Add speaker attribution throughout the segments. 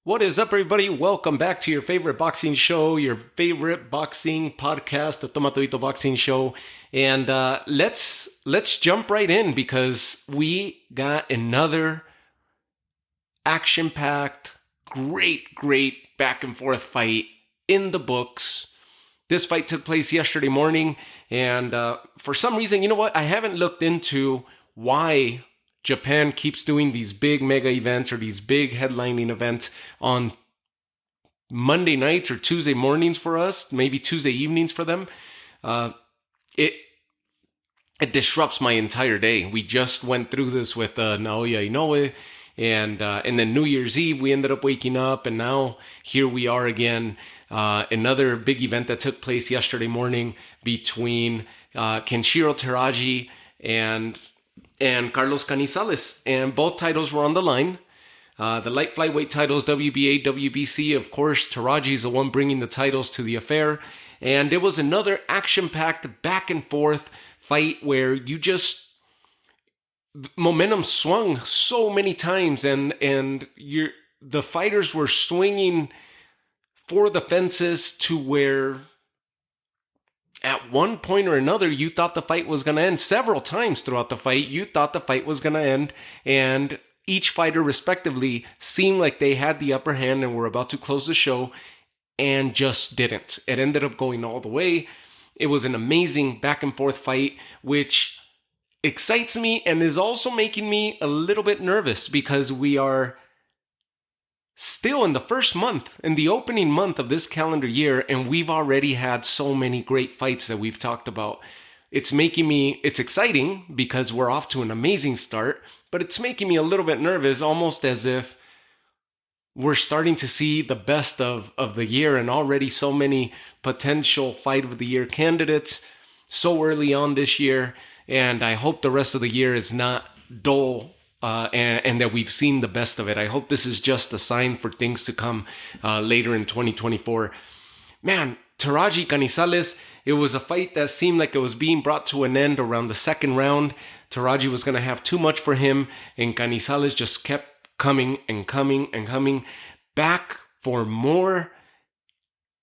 Speaker 1: What is up, everybody? Welcome back to your favorite boxing show, your favorite boxing podcast, the Tomatoito Boxing Show. And let's jump right in because we got another action-packed, great back and forth fight in the books. This fight took place yesterday morning, and for some reason, you know what? I haven't looked into why Japan keeps doing these big mega events or these big headlining events on Monday nights or Tuesday mornings for us, maybe Tuesday evenings for them. It disrupts my entire day. We just went through this with Naoya Inoue, and then New Year's Eve we ended up waking up, and now here we are again. Another big event that took place yesterday morning between Kenshiro Teraji and Carlos Canizales, and both titles were on the line. The light flyweight titles, WBA, WBC, of course, Teraji is the one bringing the titles to the affair, and it was another action-packed back and forth fight where momentum swung so many times, and the fighters were swinging for the fences to where at one point or another, you thought the fight was going to end. Several times throughout the fight, you thought the fight was going to end, and each fighter respectively seemed like they had the upper hand and were about to close the show, and just didn't. It ended up going all the way. It was an amazing back and forth fight, which excites me and is also making me a little bit nervous because we are still in the first month, in the opening month of this calendar year, and we've already had so many great fights that we've talked about. It's exciting because we're off to an amazing start, but it's making me a little bit nervous, almost as if we're starting to see the best of the year, and already so many potential fight of the year candidates so early on this year. And I hope the rest of the year is not dull, and that we've seen the best of it. I hope this is just a sign for things to come later in 2024. Man, Teraji Canizales, it was a fight that seemed like it was being brought to an end around the second round. Teraji was going to have too much for him, and Canizales just kept coming back for more,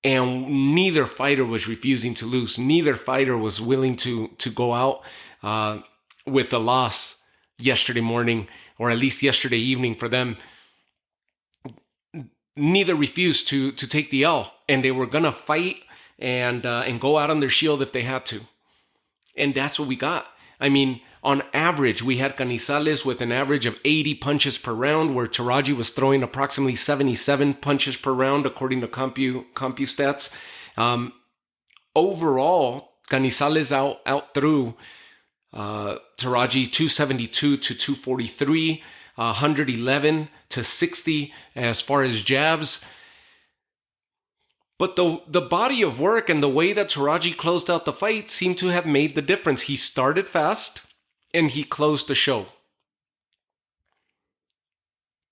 Speaker 1: and neither fighter was refusing to lose. Neither fighter was willing to go out with a loss yesterday morning, or at least yesterday evening for them. Neither refused to take the L, and they were gonna fight and go out on their shield if they had to. And that's what we got. I mean, on average, we had Canizales with an average of 80 punches per round, where Teraji was throwing approximately 77 punches per round, according to CompuStats. Overall, Canizales out threw Teraji 272 to 243, 111 to 60 as far as jabs. But the body of work and the way that Teraji closed out the fight seemed to have made the difference. He started fast and he closed the show.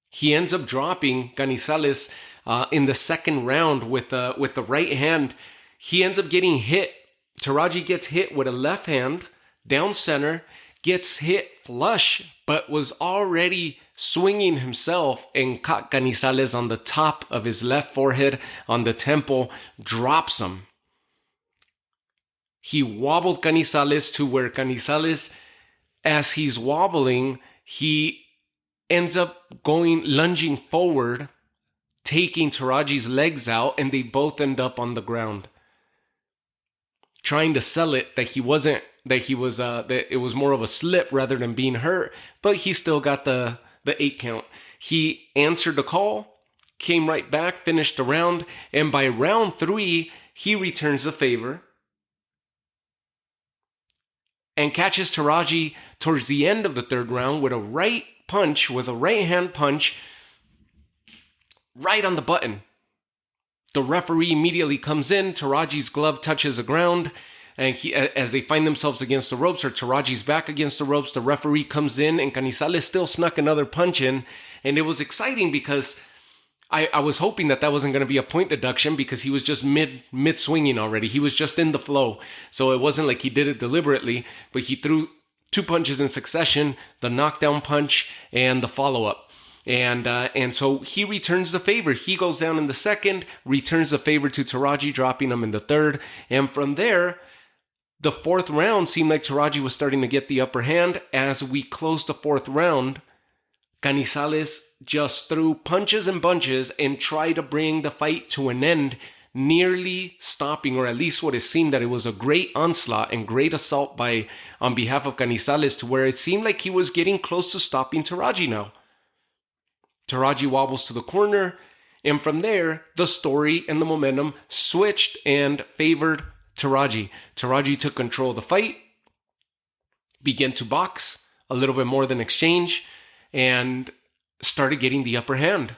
Speaker 1: He ends up dropping Canizales in the second round with the right hand. He ends up getting hit. Teraji gets hit with a left hand down center, gets hit flush, but was already swinging himself and caught Canizales on the top of his left forehead, on the temple, drops him. He wobbled Canizales to where Canizales, as he's wobbling, he ends up lunging forward, taking Teraji's legs out, and they both end up on the ground, trying to sell it that it was more of a slip rather than being hurt, but he still got the 8 count. He answered the call, came right back, finished the round, and by round 3, he returns the favor and catches Teraji towards the end of the third round with a right hand punch, right on the button. The referee immediately comes in, Teraji's glove touches the ground, and as they find themselves against the ropes, or Teraji's back against the ropes, the referee comes in, and Canizales still snuck another punch in. And it was exciting because I was hoping that wasn't going to be a point deduction, because he was just mid-swinging already. He was just in the flow. So it wasn't like he did it deliberately, but he threw 2 punches in succession, the knockdown punch and the follow-up. And so he returns the favor. He goes down in the second, returns the favor to Teraji, dropping him in the third. And from there, the fourth round seemed like Teraji was starting to get the upper hand. As we closed the fourth round, Canizales just threw punches and bunches and tried to bring the fight to an end, nearly stopping, or at least what it seemed that it was a great onslaught and great assault on behalf of Canizales, to where it seemed like he was getting close to stopping Teraji now. Teraji wobbles to the corner, and from there, the story and the momentum switched and favored Teraji. Teraji took control of the fight, began to box a little bit more than exchange, and started getting the upper hand.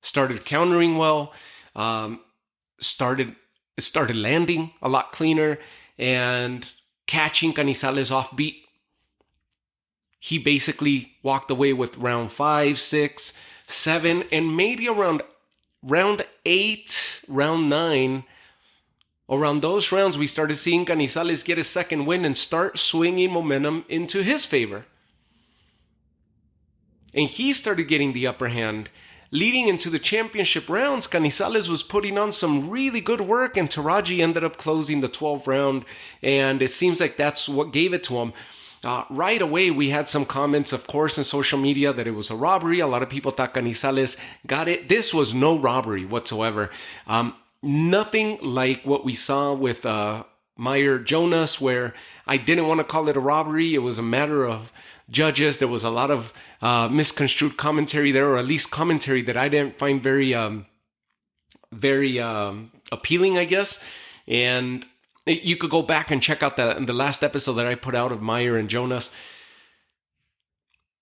Speaker 1: Started countering well, started landing a lot cleaner, and catching Canizales off beat. He basically walked away with round 5, 6, 7, and maybe around round 8, round 9. Around those rounds, we started seeing Canizales get his second win and start swinging momentum into his favor. And he started getting the upper hand. Leading into the championship rounds, Canizales was putting on some really good work, and Teraji ended up closing the 12th round, and it seems like that's what gave it to him. Right away, we had some comments, of course, in social media that it was a robbery. A lot of people thought Canizales got it. This was no robbery whatsoever. Nothing like what we saw with Mayer Jonas, where I didn't want to call it a robbery. It was a matter of judges. There was a lot of misconstrued commentary there, or at least commentary that I didn't find very appealing, I guess. And you could go back and check out the last episode that I put out of Mayer and Jonas,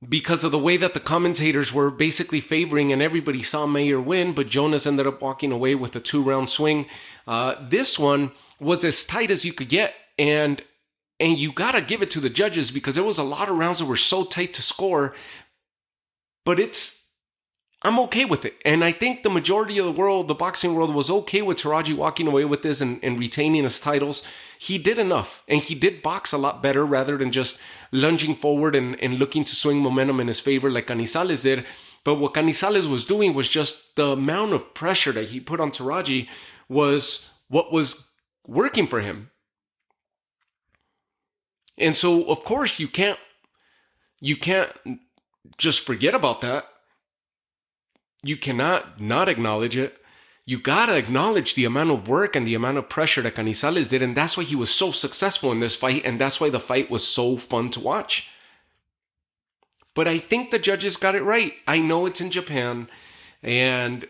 Speaker 1: because of the way that the commentators were basically favoring, and everybody saw Mayer win, but Jonas ended up walking away with a 2-round swing. This one was as tight as you could get, and you got to give it to the judges, because there was a lot of rounds that were so tight to score, but I'm okay with it. And I think the majority of the world, the boxing world, was okay with Teraji walking away with this and retaining his titles. He did enough, and he did box a lot better rather than just lunging forward and looking to swing momentum in his favor like Canizales did. But what Canizales was doing was just the amount of pressure that he put on Teraji was what was working for him. And so, of course, you can't just forget about that. You cannot not acknowledge it. You gotta acknowledge the amount of work and the amount of pressure that Canizales did, and that's why he was so successful in this fight, and that's why the fight was so fun to watch. But I think the judges got it right. I know it's in Japan, and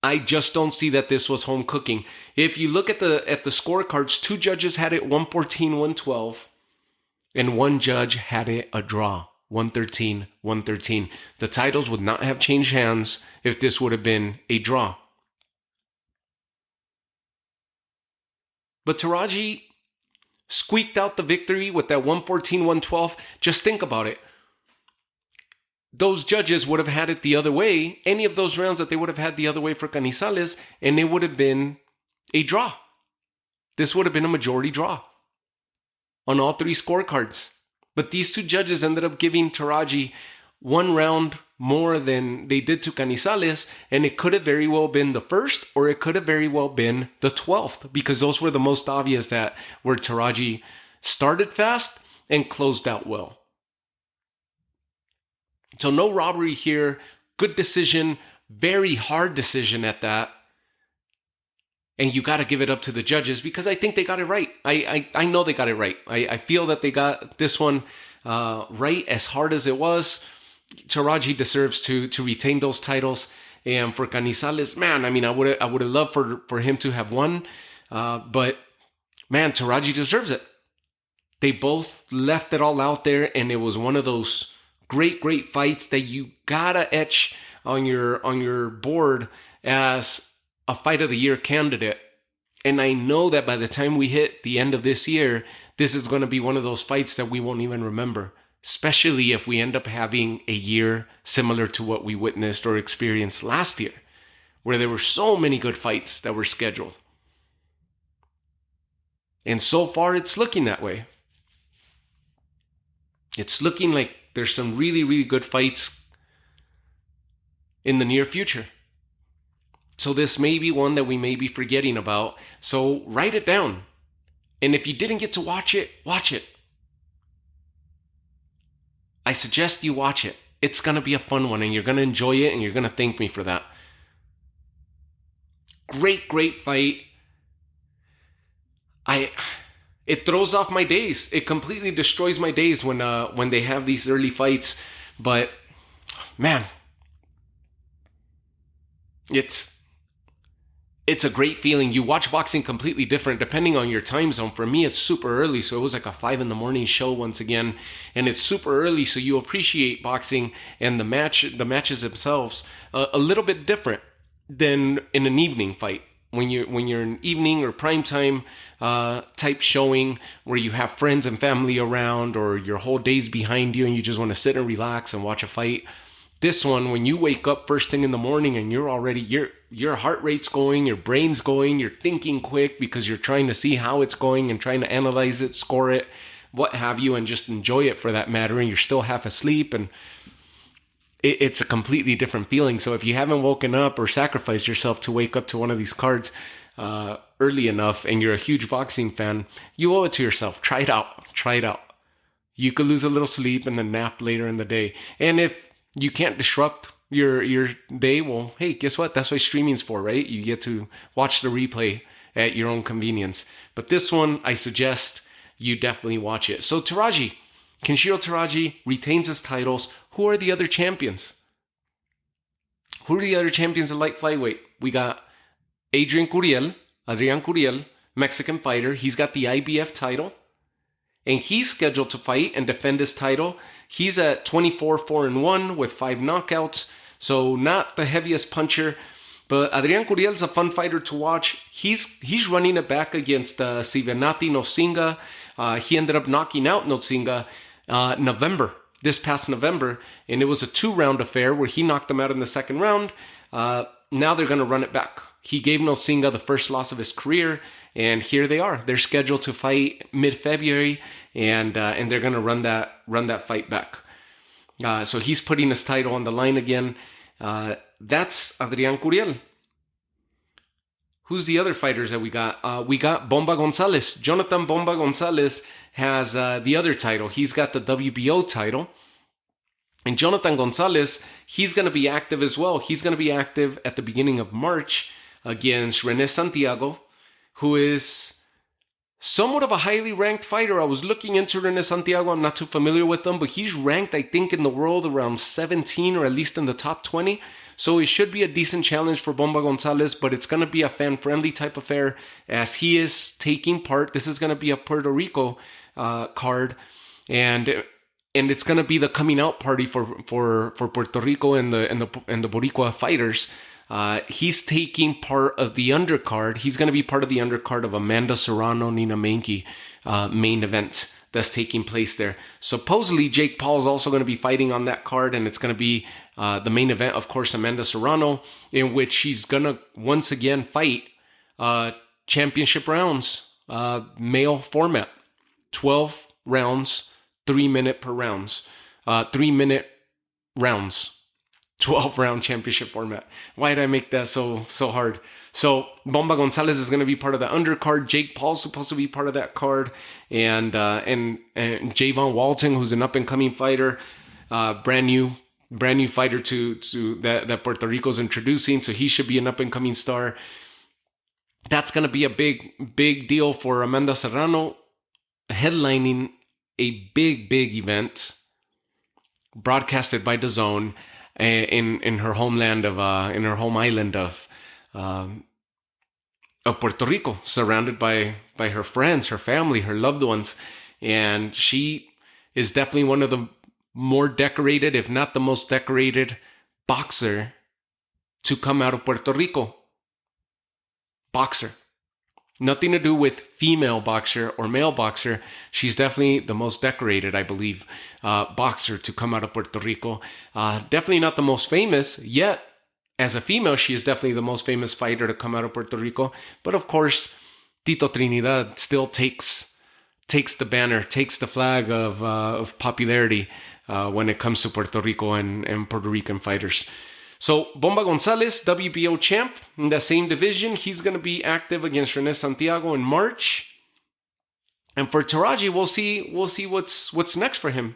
Speaker 1: I just don't see that this was home cooking. If you look at the scorecards, 2 judges had it 114, 112, and 1 judge had it a draw. 113, 113. The titles would not have changed hands if this would have been a draw. But Teraji squeaked out the victory with that 114, 112. Just think about it. Those judges would have had it the other way, any of those rounds that they would have had the other way for Canizales, and it would have been a draw. This would have been a majority draw on all 3 scorecards. But these 2 judges ended up giving Teraji 1 round more than they did to Canizales, and it could have very well been the first, or it could have very well been the 12th, because those were the most obvious, that where Teraji started fast and closed out well. So no robbery here. Good decision, very hard decision at that. And you got to give it up to the judges, because I think they got it right. I know they got it right. I feel that they got this one right, as hard as it was. Teraji deserves to retain those titles. And for Canizales, man, I mean, I would have loved for him to have won. But man, Teraji deserves it. They both left it all out there, and it was one of those great fights that you gotta etch on your board as a fight of the year candidate. And I know that by the time we hit the end of this year, this is going to be one of those fights that we won't even remember, especially if we end up having a year similar to what we witnessed or experienced last year, where there were so many good fights that were scheduled. And so far, it's looking that way. It's looking like there's some really good fights in the near future. So this may be one that we may be forgetting about. So write it down. And if you didn't get to watch it, watch it. I suggest you watch it. It's going to be a fun one, and you're going to enjoy it, and you're going to thank me for that. Great fight. It throws off my days. It completely destroys my days when they have these early fights. But man, it's a great feeling. You watch boxing completely different depending on your time zone. For me, it's super early, so it was like a 5 a.m. show once again, and it's super early, so you appreciate boxing and the matches themselves a little bit different than in an evening fight. When you're in evening or primetime type showing where you have friends and family around, or your whole day's behind you and you just want to sit and relax and watch a fight. This one, when you wake up first thing in the morning and you're already, your heart rate's going, your brain's going, you're thinking quick because you're trying to see how it's going and trying to analyze it, score it, what have you, and just enjoy it for that matter. And you're still half asleep, and it's a completely different feeling. So if you haven't woken up or sacrificed yourself to wake up to one of these cards early enough, and you're a huge boxing fan, you owe it to yourself. Try it out. You could lose a little sleep and then nap later in the day. And if you can't disrupt your day, well, hey, guess what? That's what streaming's for, right? You get to watch the replay at your own convenience. But this one, I suggest you definitely watch it. So Kenshiro Teraji retains his titles. Who are the other champions? Who are the other champions of light flyweight? We got Adrian Curiel, Mexican fighter. He's got the IBF title, and he's scheduled to fight and defend his title. He's at 24-4-1 with 5 knockouts, so not the heaviest puncher. But Adrian Curiel's a fun fighter to watch. He's running it back against Sivenati Nosinga. He ended up knocking out Nosinga this past November, and it was a 2-round affair where he knocked him out in the second round. Now they're going to run it back. He gave Nosinga the first loss of his career, and here they are. They're scheduled to fight mid-February, and they're going to run that fight back. So he's putting his title on the line again. That's Adrian Curiel. Who's the other fighters that we got? We got Bomba Gonzalez. Jonathan Bomba Gonzalez has the other title. He's got the WBO title. And Jonathan Gonzalez, he's going to be active as well. He's going to be active at the beginning of March against Rene Santiago, who is somewhat of a highly ranked fighter. I was looking into Rene Santiago. I'm not too familiar with him, but he's ranked, I think, in the world around 17, or at least in the top 20. So it should be a decent challenge for Bomba Gonzalez, but it's going to be a fan-friendly type affair as he is taking part. This is going to be a Puerto Rico card, and it's going to be the coming out party for Puerto Rico and the Boricua fighters. He's taking part of the undercard. He's going to be part of the undercard of Amanda Serrano, Nina Menke main event that's taking place there. Supposedly, Jake Paul is also going to be fighting on that card, and it's going to be the main event, of course, Amanda Serrano, in which she's going to once again fight championship rounds, male format, 12 rounds, 3-minute per rounds, 3-minute rounds. 12-round championship format. Why did I make that so hard? So Bomba Gonzalez is going to be part of the undercard. Jake Paul's supposed to be part of that card, and Javon Walton, who's an up-and-coming fighter, brand new fighter to that Puerto Rico's introducing. So he should be an up-and-coming star. That's going to be a big deal for Amanda Serrano, headlining a big event broadcasted by DAZN. In her homeland in her home island of Puerto Rico, surrounded by her friends, her family, her loved ones, and she is definitely one of the more decorated, if not the most decorated, boxer to come out of Puerto Rico. Boxer. Nothing to do with female boxer or male boxer. She's definitely the most decorated, I believe, boxer to come out of Puerto Rico. Definitely not the most famous, yet as a female, she is definitely the most famous fighter to come out of Puerto Rico. But of course, Tito Trinidad still takes the banner, takes the flag of popularity when it comes to Puerto Rico and Puerto Rican fighters. So Bomba Gonzalez, WBO champ, in that same division, he's going to be active against Rene Santiago in March. And for Teraji, we'll see what's next for him.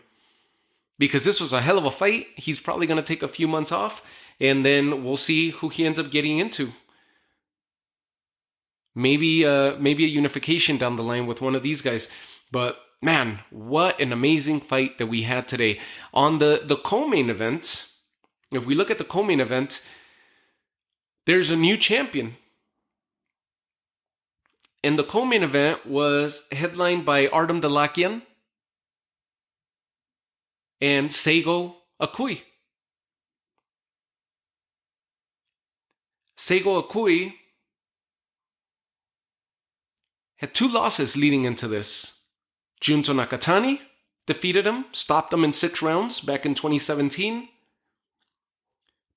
Speaker 1: Because this was a hell of a fight. He's probably going to take a few months off, and then we'll see who he ends up getting into. Maybe a unification down the line with one of these guys. But man, what an amazing fight that we had today. On the co-main event, if we look at the co-main event, there's a new champion. And the co-main event was headlined by Artem Dalakian and Seigo Akui. Seigo Akui had 2 losses leading into this. Junto Nakatani defeated him, stopped him in 6 rounds back in 2017.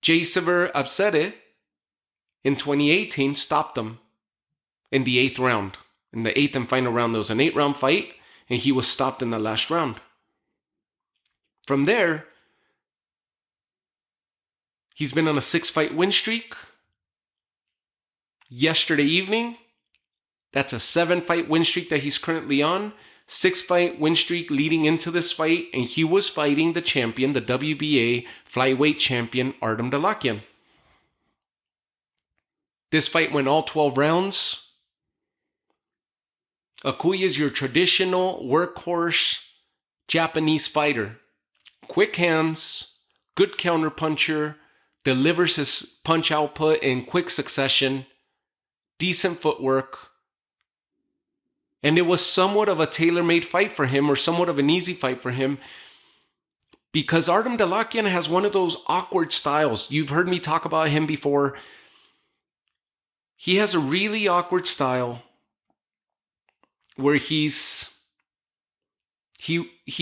Speaker 1: Cesar Absede in 2018 stopped him in the 8th round. In the 8th and final round, there was an 8-round fight, and he was stopped in the last round. From there, he's been on a 6-fight win streak. Yesterday evening, that's a 7-fight win streak that he's currently on. 6-fight win streak leading into this fight, and he was fighting the champion, the WBA flyweight champion, Artem Dalakian. This fight went all 12 rounds. Akui is your traditional workhorse Japanese fighter. Quick hands, good counterpuncher, delivers his punch output in quick succession, decent footwork. And it was somewhat of a tailor-made fight for him, or somewhat of an easy fight for him, because Artem Dalakian has one of those awkward styles. You've heard me talk about him before. He has a really awkward style where he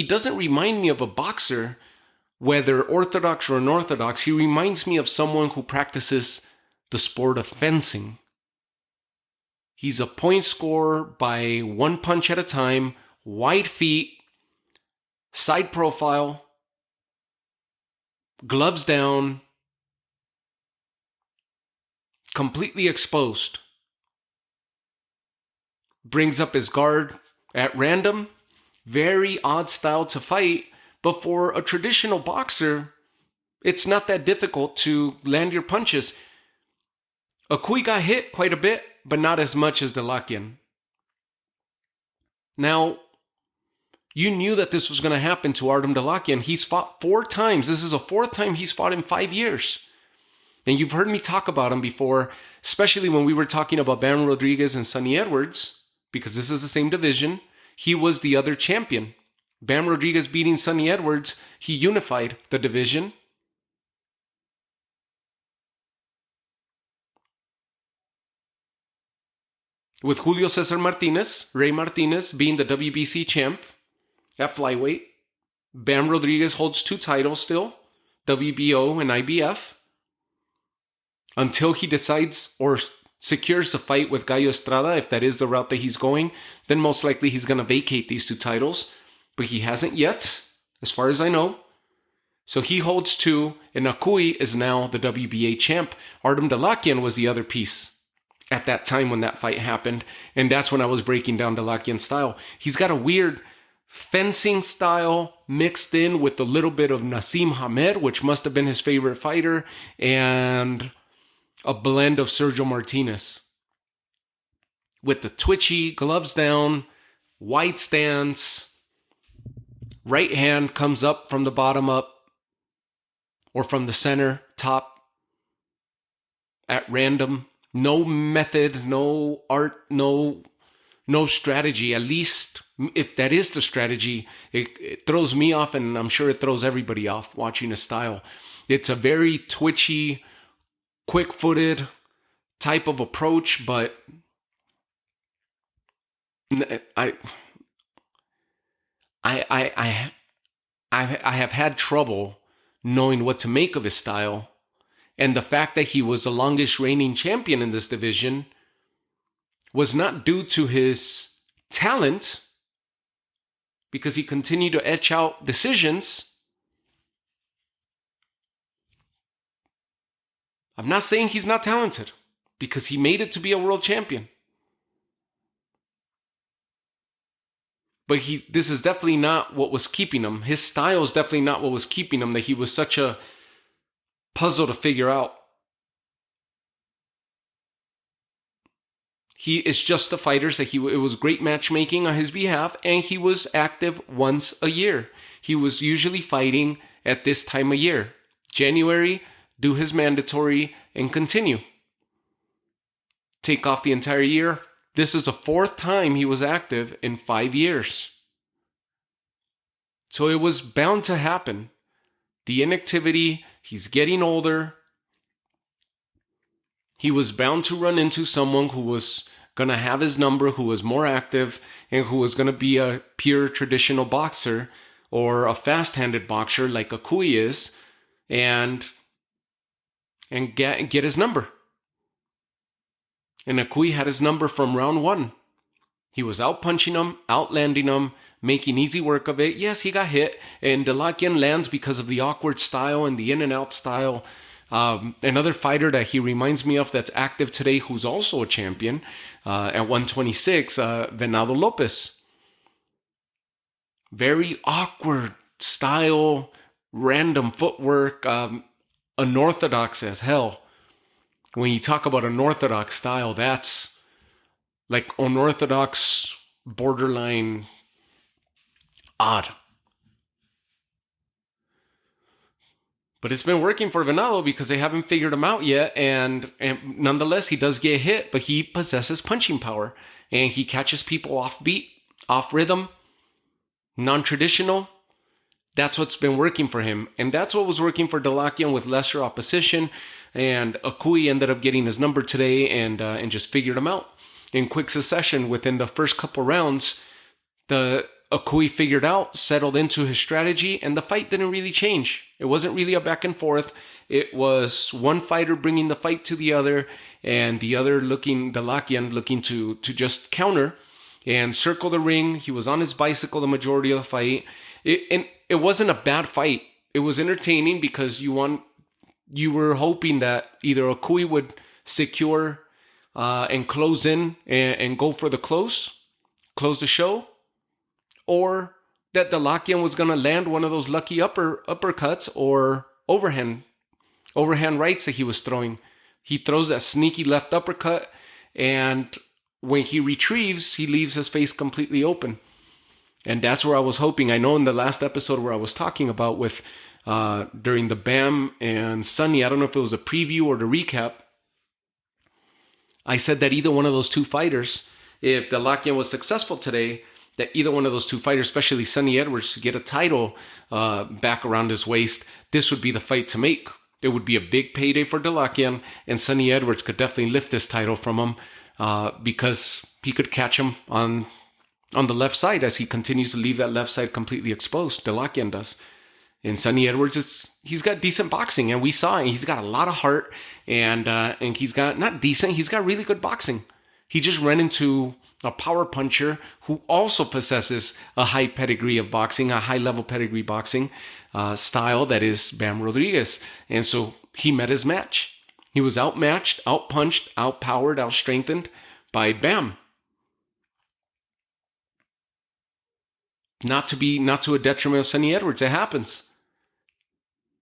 Speaker 1: doesn't remind me of a boxer, whether orthodox or unorthodox. He reminds me of someone who practices the sport of fencing. He's a point scorer by 1 punch at a time, wide feet, side profile, gloves down, completely exposed. Brings up his guard at random. Very odd style to fight, but for a traditional boxer, it's not that difficult to land your punches. Akui got hit quite a bit, but not as much as Dalakian. Now, you knew that this was going to happen to Artem Dalakian. He's fought 4 times. This is the 4th time he's fought in 5 years. And you've heard me talk about him before, especially when we were talking about Bam Rodriguez and Sonny Edwards, because this is the same division. He was the other champion. Bam Rodriguez beating Sonny Edwards, he unified the division. With Julio Cesar Martinez, Ray Martinez being the WBC champ at flyweight. Bam Rodriguez holds 2 titles still, WBO and IBF, until he decides or secures the fight with Gallo Estrada. If that is the route that he's going, then most likely he's going to vacate these 2 titles. But he hasn't yet, as far as I know. So he holds 2, and Akui is now the WBA champ. Artem Dalakian was the other piece at that time when that fight happened, and that's when I was breaking down Dalakian's style. He's got a weird fencing style mixed in with a little bit of Nassim Hamed, which must have been his favorite fighter, and a blend of Sergio Martinez. With the twitchy, gloves down, wide stance, right hand comes up from the bottom up, or from the center, top, at random. No method, no art, no strategy. At least if that is the strategy, it throws me off, and I'm sure it throws everybody off watching his style. It's a very twitchy, quick-footed type of approach, but I have had trouble knowing what to make of his style. And the fact that he was the longest reigning champion in this division was not due to his talent, because he continued to etch out decisions. I'm not saying he's not talented, because he made it to be a world champion. But this is definitely not what was keeping him. His style is definitely not what was keeping him, that he was such a puzzle to figure out. He is just the fighters that it was great matchmaking on his behalf, and he was active once a year. He was usually fighting at this time of year. January, do his mandatory, and continue. Take off the entire year. This is the 4th time he was active in 5 years. So it was bound to happen. The inactivity, he's getting older. He was bound to run into someone who was going to have his number, who was more active, and who was going to be a pure traditional boxer or a fast-handed boxer like Akui is, and get his number. And Akui had his number from round 1. He was out-punching him, out-landing him, making easy work of it. Yes, he got hit, and Dalakian lands because of the awkward style and the in-and-out style. Another fighter that he reminds me of that's active today, who's also a champion at 126, Venado Lopez. Very awkward style, random footwork, unorthodox as hell. When you talk about unorthodox style, that's like unorthodox, borderline odd. But it's been working for Venado because they haven't figured him out yet. And nonetheless, he does get hit, but he possesses punching power. And he catches people off beat, off rhythm, non-traditional. That's what's been working for him. And that's what was working for Dalakian with lesser opposition. And Akui ended up getting his number today and just figured him out. In quick succession, within the first couple rounds, the Akui figured out, settled into his strategy, and the fight didn't really change. It wasn't really a back and forth. It was one fighter bringing the fight to the other, and the other Dalakian looking to just counter and circle the ring. He was on his bicycle the majority of the fight. It wasn't a bad fight. It was entertaining because you were hoping that either Akui would secure and close in and go for the close the show, or that Dalakian was going to land one of those lucky uppercuts or overhand rights that he was throwing. He throws that sneaky left uppercut, and when he retrieves, he leaves his face completely open. And that's where I was hoping. I know in the last episode where I was talking about with during the Bam and Sonny, I don't know if it was a preview or the recap, I said that either one of those two fighters, if Dalakian was successful today, that either one of those two fighters, especially Sonny Edwards, to get a title back around his waist, this would be the fight to make. It would be a big payday for Dalakian, and Sonny Edwards could definitely lift this title from him because he could catch him on the left side as he continues to leave that left side completely exposed. Dalakian does. And Sonny Edwards, he's got decent boxing, and we saw it. He's got a lot of heart, and he's got, not decent, he's got really good boxing. He just ran into a power puncher who also possesses a high pedigree of boxing, a high-level pedigree boxing style that is Bam Rodriguez. And so he met his match. He was outmatched, outpunched, outpowered, outstrengthened by Bam. Not to a detriment of Sonny Edwards. It happens.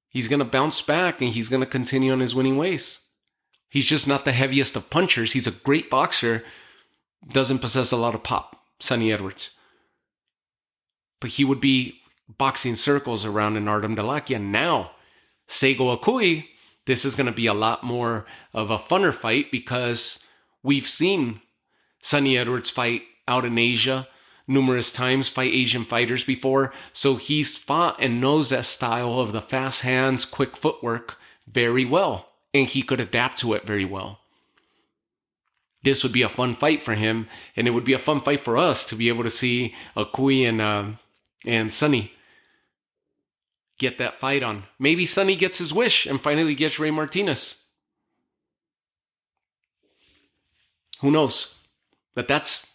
Speaker 1: He's going to bounce back, and he's going to continue on his winning ways. He's just not the heaviest of punchers. He's a great boxer. Doesn't possess a lot of pop, Sonny Edwards. But he would be boxing circles around an Artem Dalakian. Now, Seigo Akui, this is going to be a lot more of a funner fight because we've seen Sonny Edwards fight out in Asia numerous times, fight Asian fighters before. So he's fought and knows that style of the fast hands, quick footwork very well. And he could adapt to it very well. This would be a fun fight for him, and it would be a fun fight for us to be able to see Akui and Sonny get that fight on. Maybe Sonny gets his wish and finally gets Ray Martinez. Who knows? But that's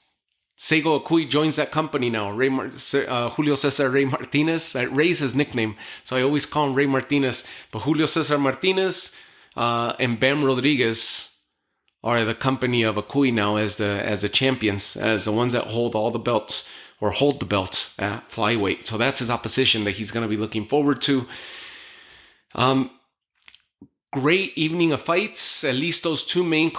Speaker 1: Seigo Akui joins that company now. Julio Cesar Ray Martinez. Ray's his nickname, so I always call him Ray Martinez. But Julio Cesar Martinez and Bam Rodriguez are the company of Akui now as the champions, as the ones that hold all the belts or hold the belt at flyweight. So that's his opposition that he's going to be looking forward to. Great evening of fights. At least those two main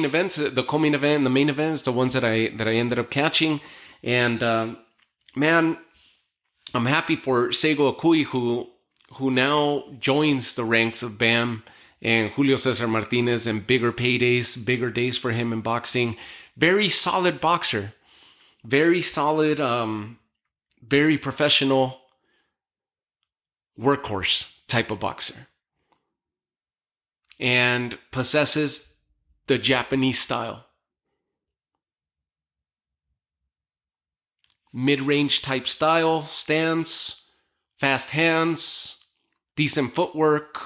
Speaker 1: events, the co-main event and the main event, is the ones that I ended up catching. And man, I'm happy for Seigo Akui, who now joins the ranks of Bam and Julio Cesar Martinez, and bigger paydays, bigger days for him in boxing. Very solid boxer. Very solid, very professional workhorse type of boxer. And possesses the Japanese style. Mid-range type style, stance, fast hands, decent footwork,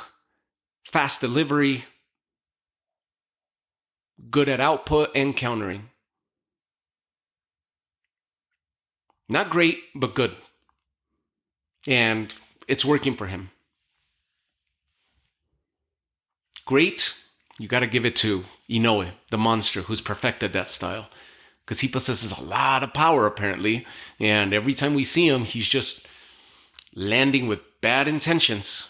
Speaker 1: fast delivery, good at output and countering. Not great, but good. And it's working for him. Great, you got to give it to Inoue, the monster, who's perfected that style. Because he possesses a lot of power, apparently. And every time we see him, he's just landing with bad intentions.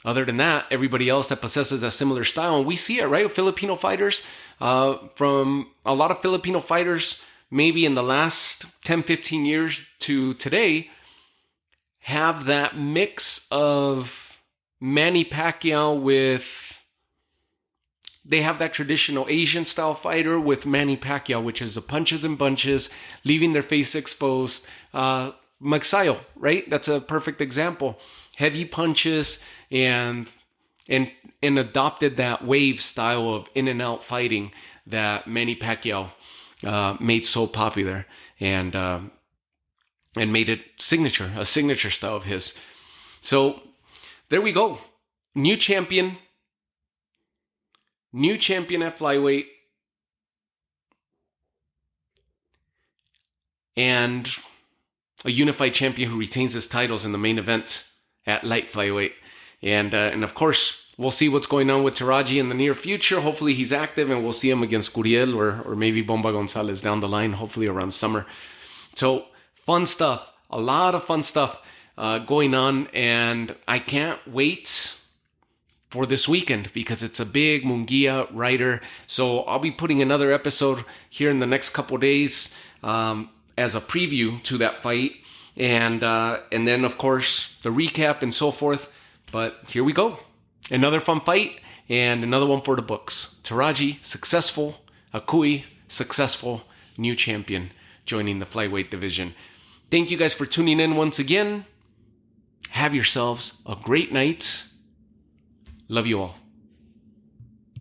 Speaker 1: Other than that, everybody else that possesses a similar style, and we see it, right? Filipino fighters, from a lot of Filipino fighters, maybe in the last 10, 15 years to today, have that mix of Manny Pacquiao they have that traditional Asian style fighter with Manny Pacquiao, which is the punches and bunches, leaving their face exposed. Magsayo, right? That's a perfect example. Heavy punches and adopted that wave style of in and out fighting that Manny Pacquiao made so popular and made it a signature style of his. So there we go. New champion at flyweight. And a unified champion who retains his titles in the main event at light flyweight. And of course, we'll see what's going on with Teraji in the near future. Hopefully he's active and we'll see him against Curiel or maybe Bomba Gonzalez down the line, hopefully around summer. So fun stuff. A lot of fun stuff going on. And I can't wait for this weekend because it's a big Munguia rider. So I'll be putting another episode here in the next couple days as a preview to that fight. And then, of course, the recap and so forth. But here we go. Another fun fight and another one for the books. Teraji, successful. Akui, successful. New champion joining the flyweight division. Thank you guys for tuning in once again. Have yourselves a great night. Love you all.